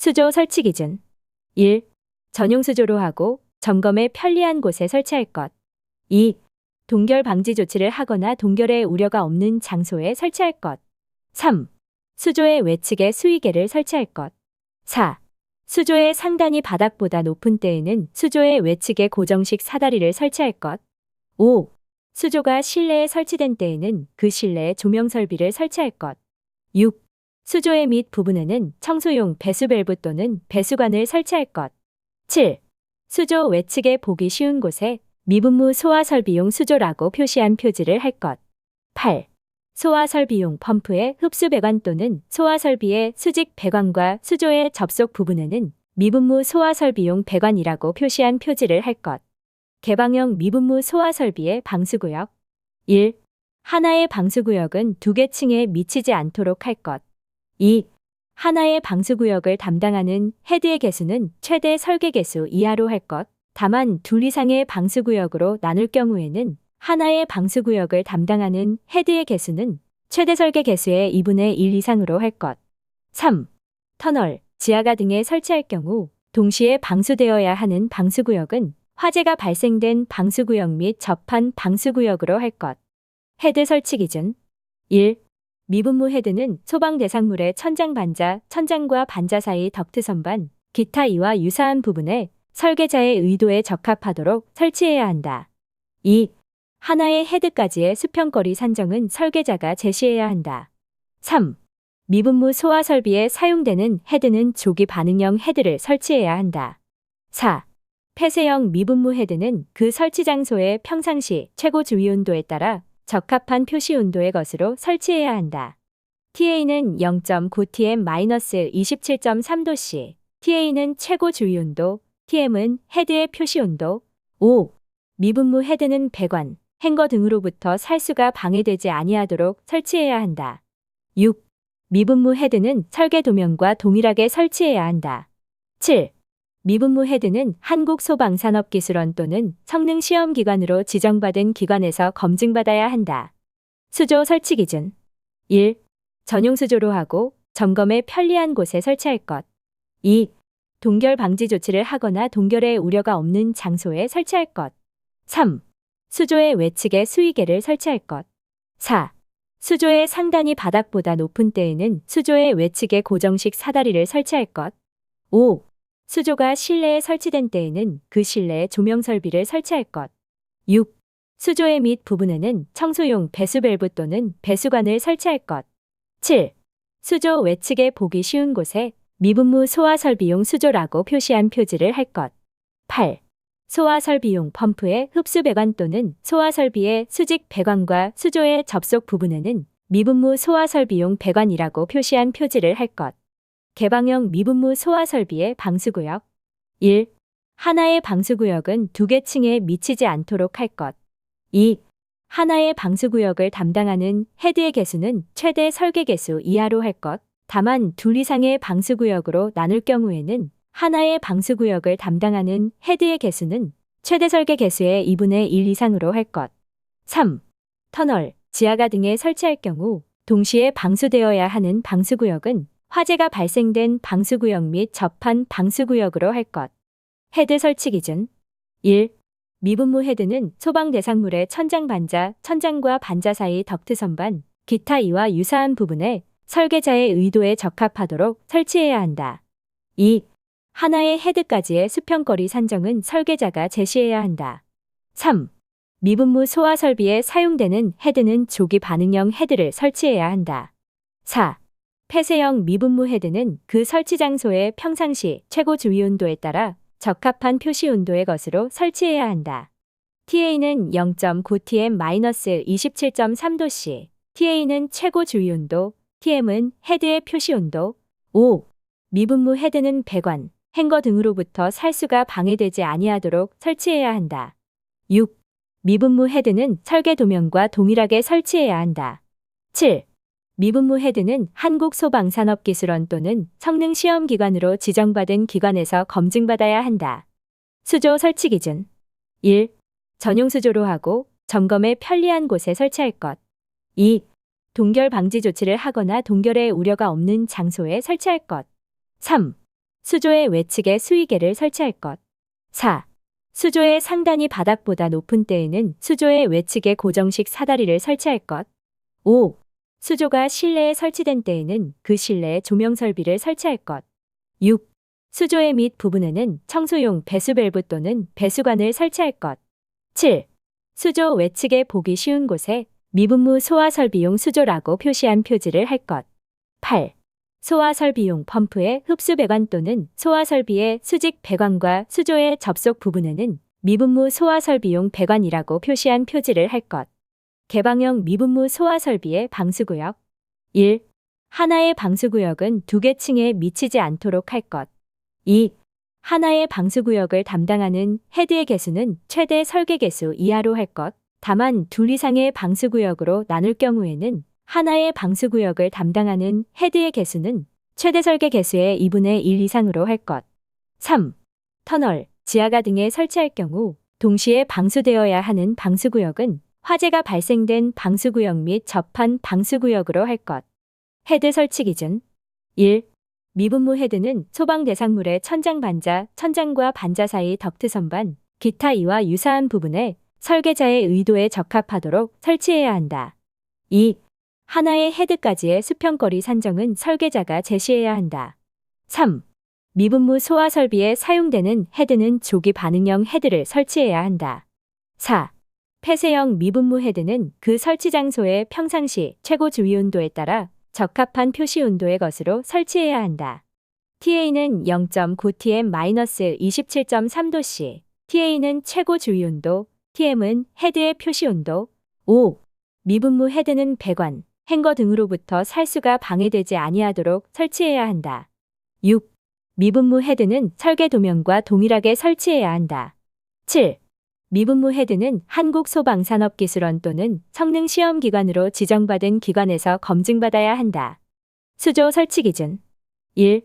수조 설치 기준. 1. 전용 수조로 하고 점검에 편리한 곳에 설치할 것. 2. 동결 방지 조치를 하거나 동결의 우려가 없는 장소에 설치할 것. 3. 수조의 외측에 수위계를 설치할 것. 4. 수조의 상단이 바닥보다 높은 때에는 수조의 외측에 고정식 사다리를 설치할 것. 5. 수조가 실내에 설치된 때에는 그 실내에 조명 설비를 설치할 것. 6. 수조의 밑 부분에는 청소용 배수 밸브 또는 배수관을 설치할 것. 7. 수조 외측에 보기 쉬운 곳에 미분무 소화 설비용 수조라고 표시한 표지를 할 것. 8. 소화 설비용 펌프의 흡수 배관 또는 소화 설비의 수직 배관과 수조의 접속 부분에는 미분무 소화 설비용 배관이라고 표시한 표지를 할 것. 개방형 미분무 소화 설비의 방수구역. 1. 하나의 방수구역은 2개 층에 미치지 않도록 할 것. 2. 하나의 방수구역을 담당하는 헤드의 개수는 최대 설계 개수 이하로 할 것. 다만 2 이상의 방수구역으로 나눌 경우에는 하나의 방수구역을 담당하는 헤드의 개수는 최대 설계 개수의 2분의 1 이상으로 할 것. 3. 터널, 지하가 등에 설치할 경우 동시에 방수되어야 하는 방수구역은 화재가 발생된 방수구역 및 접한 방수구역으로 할 것. 헤드 설치 기준. 1. 미분무 헤드는 소방 대상물의 천장 반자, 천장과 반자 사이 덕트 선반, 기타 이와 유사한 부분에 설계자의 의도에 적합하도록 설치해야 한다. 2. 하나의 헤드까지의 수평거리 산정은 설계자가 제시해야 한다. 3. 미분무 소화 설비에 사용되는 헤드는 조기 반응형 헤드를 설치해야 한다. 4. 폐쇄형 미분무 헤드는 그 설치 장소의 평상시 최고 주위 온도에 따라 적합한 표시 온도의 것으로 설치해야 한다. TA는 0.9TM-27.3도씨, TA는 최고 주위 온도, TM은 헤드의 표시 온도. 5. 미분무 헤드는 배관, 행거 등으로부터 살수가 방해되지 아니하도록 설치해야 한다. 6. 미분무 헤드는 설계 도면과 동일하게 설치해야 한다. 7. 미분무 헤드는 한국소방산업기술원 또는 성능시험기관으로 지정받은 기관에서 검증받아야 한다. 수조 설치 기준. 1. 전용 수조로 하고 점검에 편리한 곳에 설치할 것. 2. 동결 방지 조치를 하거나 동결의 우려가 없는 장소에 설치할 것. 3. 수조의 외측에 수위계를 설치할 것. 4. 수조의 상단이 바닥보다 높은 때에는 수조의 외측에 고정식 사다리를 설치할 것. 5. 수조가 실내에 설치된 때에는 그 실내에 조명 설비를 설치할 것. 6. 수조의 밑 부분에는 청소용 배수 밸브 또는 배수관을 설치할 것. 7. 수조 외측에 보기 쉬운 곳에 미분무 소화 설비용 수조라고 표시한 표지를 할 것. 8. 소화 설비용 펌프의 흡수 배관 또는 소화 설비의 수직 배관과 수조의 접속 부분에는 미분무 소화 설비용 배관이라고 표시한 표지를 할 것. 개방형 미분무 소화 설비의 방수구역. 1. 하나의 방수구역은 2개 층에 미치지 않도록 할 것. 2. 하나의 방수구역을 담당하는 헤드의 개수는 최대 설계 개수 이하로 할 것. 다만 2 이상의 방수구역으로 나눌 경우에는 하나의 방수구역을 담당하는 헤드의 개수는 최대 설계 개수의 2분의 1 이상으로 할 것. 3. 터널, 지하가 등에 설치할 경우 동시에 방수되어야 하는 방수구역은 화재가 발생된 방수구역 및 접한 방수구역으로 할 것. 헤드 설치 기준. 1. 미분무 헤드는 소방 대상물의 천장 반자, 천장과 반자 사이 덕트 선반, 기타 이와 유사한 부분에 설계자의 의도에 적합하도록 설치해야 한다. 2. 하나의 헤드까지의 수평거리 산정은 설계자가 제시해야 한다. 3. 미분무 소화 설비에 사용되는 헤드는 조기 반응형 헤드를 설치해야 한다. 4. 폐쇄형 미분무 헤드는 그 설치 장소의 평상시 최고 주위 온도에 따라 적합한 표시 온도의 것으로 설치해야 한다. TA는 0.9TM-27.3도씨, TA는 최고 주위 온도, TM은 헤드의 표시 온도. 5. 미분무 헤드는 배관, 행거 등으로부터 살수가 방해되지 아니하도록 설치해야 한다. 6. 미분무 헤드는 설계 도면과 동일하게 설치해야 한다. 7. 미분무 헤드는 한국소방산업기술원 또는 성능시험기관으로 지정받은 기관에서 검증받아야 한다. 수조 설치 기준. 1. 전용 수조로 하고 점검에 편리한 곳에 설치할 것. 2. 동결 방지 조치를 하거나 동결의 우려가 없는 장소에 설치할 것. 3. 수조의 외측에 수위계를 설치할 것. 4. 수조의 상단이 바닥보다 높은 때에는 수조의 외측에 고정식 사다리를 설치할 것. 5. 수조가 실내에 설치된 때에는 그 실내에 조명 설비를 설치할 것. 6. 수조의 밑 부분에는 청소용 배수 밸브 또는 배수관을 설치할 것. 7. 수조 외측에 보기 쉬운 곳에 미분무 소화 설비용 수조라고 표시한 표지를 할 것. 8. 소화 설비용 펌프의 흡수 배관 또는 소화 설비의 수직 배관과 수조의 접속 부분에는 미분무 소화 설비용 배관이라고 표시한 표지를 할 것. 개방형 미분무 소화 설비의 방수구역. 1. 하나의 방수구역은 2개 층에 미치지 않도록 할 것. 2. 하나의 방수구역을 담당하는 헤드의 개수는 최대 설계 개수 이하로 할 것. 다만 둘 이상의 방수구역으로 나눌 경우에는 하나의 방수구역을 담당하는 헤드의 개수는 최대 설계 개수의 2분의 1 이상으로 할 것. 3. 터널, 지하가 등에 설치할 경우 동시에 방수되어야 하는 방수구역은 화재가 발생된 방수구역 및 접한 방수구역으로 할 것. 헤드 설치 기준. 1. 미분무 헤드는 소방 대상물의 천장 반자, 천장과 반자 사이 덕트 선반, 기타 이와 유사한 부분에 설계자의 의도에 적합하도록 설치해야 한다. 2. 하나의 헤드까지의 수평거리 산정은 설계자가 제시해야 한다. 3. 미분무 소화 설비에 사용되는 헤드는 조기 반응형 헤드를 설치해야 한다. 4. 폐쇄형 미분무 헤드는 그 설치 장소의 평상시 최고 주위 온도에 따라 적합한 표시 온도의 것으로 설치해야 한다. TA는 0.9 TM-27.3도씨, TA는 최고 주위 온도, TM은 헤드의 표시 온도. 5. 미분무 헤드는 배관, 행거 등으로부터 살수가 방해되지 아니하도록 설치해야 한다. 6. 미분무 헤드는 설계 도면과 동일하게 설치해야 한다. 7. 미분무 헤드는 한국소방산업기술원 또는 성능시험기관으로 지정받은 기관에서 검증받아야 한다. 수조 설치 기준. 1.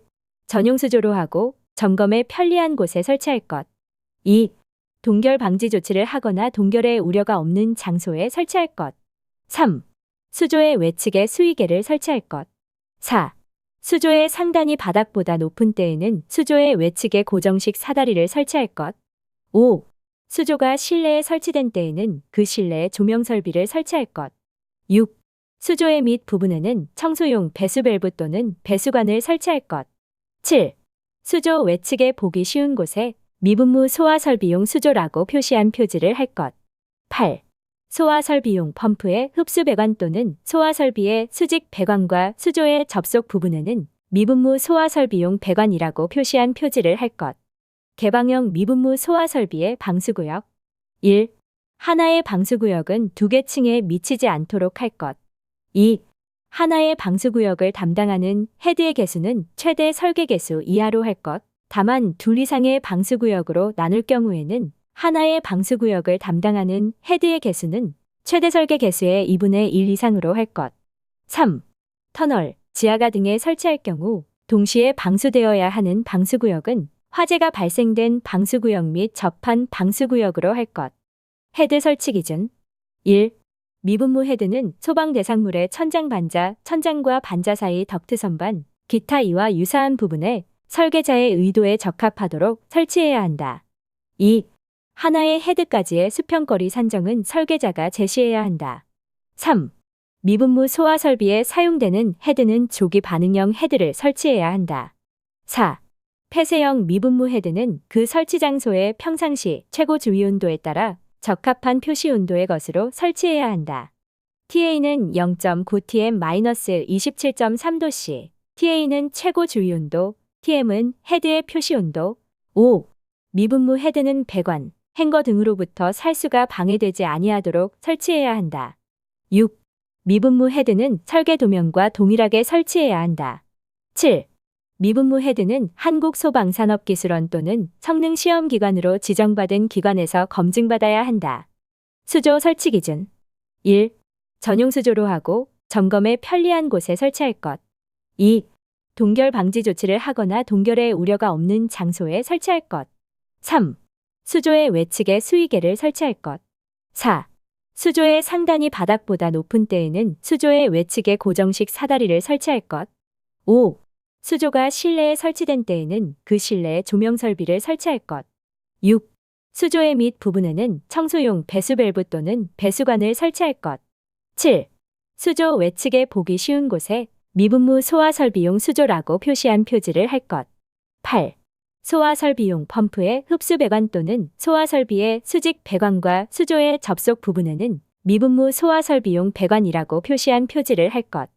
전용 수조로 하고 점검에 편리한 곳에 설치할 것. 2. 동결 방지 조치를 하거나 동결의 우려가 없는 장소에 설치할 것. 3. 수조의 외측에 수위계를 설치할 것. 4. 수조의 상단이 바닥보다 높은 때에는 수조의 외측에 고정식 사다리를 설치할 것. 5. 수조가 실내에 설치된 때에는 그 실내에 조명 설비를 설치할 것. 6. 수조의 밑 부분에는 청소용 배수 밸브 또는 배수관을 설치할 것. 7. 수조 외측에 보기 쉬운 곳에 미분무 소화 설비용 수조라고 표시한 표지를 할 것. 8. 소화 설비용 펌프의 흡수 배관 또는 소화 설비의 수직 배관과 수조의 접속 부분에는 미분무 소화 설비용 배관이라고 표시한 표지를 할 것. 개방형 미분무 소화 설비의 방수구역. 1. 하나의 방수구역은 2개 층에 미치지 않도록 할 것. 2. 하나의 방수구역을 담당하는 헤드의 개수는 최대 설계 개수 이하로 할 것. 다만 둘 이상의 방수구역으로 나눌 경우에는 하나의 방수구역을 담당하는 헤드의 개수는 최대 설계 개수의 2분의 1 이상으로 할 것. 3. 터널, 지하가 등에 설치할 경우 동시에 방수되어야 하는 방수구역은 화재가 발생된 방수구역 및 접한 방수구역으로 할 것. 헤드 설치 기준. 1. 미분무 헤드는 소방 대상물의 천장 반자, 천장과 반자 사이 덕트 선반, 기타 이와 유사한 부분에 설계자의 의도에 적합하도록 설치해야 한다. 2. 하나의 헤드까지의 수평거리 산정은 설계자가 제시해야 한다. 3. 미분무 소화 설비에 사용되는 헤드는 조기 반응형 헤드를 설치해야 한다. 4. 폐쇄형 미분무 헤드는 그 설치 장소의 평상시 최고 주위 온도에 따라 적합한 표시 온도의 것으로 설치해야 한다. TA는 0.9 TM-27.3도씨, TA는 최고 주위 온도, TM은 헤드의 표시 온도. 5. 미분무 헤드는 배관, 행거 등으로부터 살수가 방해되지 아니하도록 설치해야 한다. 6. 미분무 헤드는 설계 도면과 동일하게 설치해야 한다. 7. 미분무 헤드는 한국소방산업기술원 또는 성능시험기관으로 지정받은 기관에서 검증받아야 한다. 수조 설치 기준. 1. 전용 수조로 하고 점검에 편리한 곳에 설치할 것. 2. 동결 방지 조치를 하거나 동결의 우려가 없는 장소에 설치할 것. 3. 수조의 외측에 수위계를 설치할 것. 4. 수조의 상단이 바닥보다 높은 때에는 수조의 외측에 고정식 사다리를 설치할 것. 5. 수조가 실내에 설치된 때에는 그 실내에 조명 설비를 설치할 것. 6. 수조의 밑 부분에는 청소용 배수 밸브 또는 배수관을 설치할 것. 7. 수조 외측에 보기 쉬운 곳에 미분무 소화 설비용 수조라고 표시한 표지를 할 것. 8. 소화 설비용 펌프의 흡수 배관 또는 소화 설비의 수직 배관과 수조의 접속 부분에는 미분무 소화 설비용 배관이라고 표시한 표지를 할 것.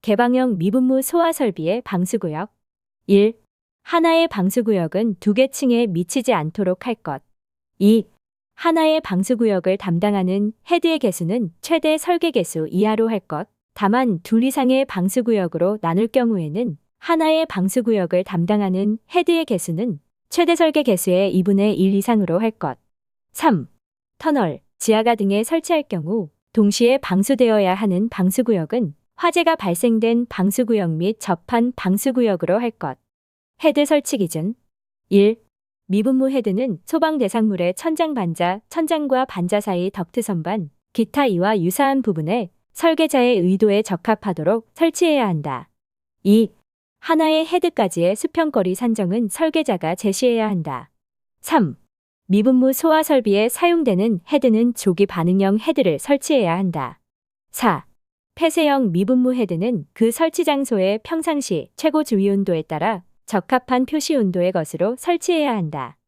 개방형 미분무 소화 설비의 방수구역. 1. 하나의 방수구역은 2개 층에 미치지 않도록 할 것. 2. 하나의 방수구역을 담당하는 헤드의 개수는 최대 설계 개수 이하로 할 것. 다만 2 이상의 방수구역으로 나눌 경우에는 하나의 방수구역을 담당하는 헤드의 개수는 최대 설계 개수의 2분의 1 이상으로 할 것. 3. 터널, 지하가 등에 설치할 경우 동시에 방수되어야 하는 방수구역은 화재가 발생된 방수구역 및 접한 방수구역으로 할 것. 헤드 설치 기준. 1. 미분무 헤드는 소방 대상물의 천장 반자, 천장과 반자 사이 덕트 선반, 기타 이와 유사한 부분에 설계자의 의도에 적합하도록 설치해야 한다. 2. 하나의 헤드까지의 수평거리 산정은 설계자가 제시해야 한다. 3. 미분무 소화 설비에 사용되는 헤드는 조기 반응형 헤드를 설치해야 한다. 4. 폐쇄형 미분무 헤드는 그 설치 장소의 평상시 최고 주위 온도에 따라 적합한 표시 온도의 것으로 설치해야 한다.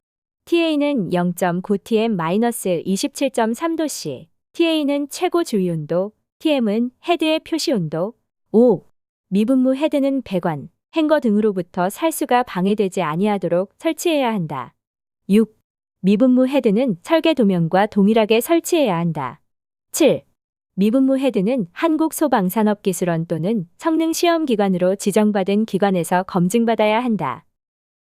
TA는 0.9TM-27.3도씨, TA는 최고 주위 온도, TM은 헤드의 표시 온도. 5. 미분무 헤드는 배관, 행거 등으로부터 살수가 방해되지 아니하도록 설치해야 한다. 6. 미분무 헤드는 설계 도면과 동일하게 설치해야 한다. 7. 미분무 헤드는 한국소방산업기술원 또는 성능시험기관으로 지정받은 기관에서 검증받아야 한다.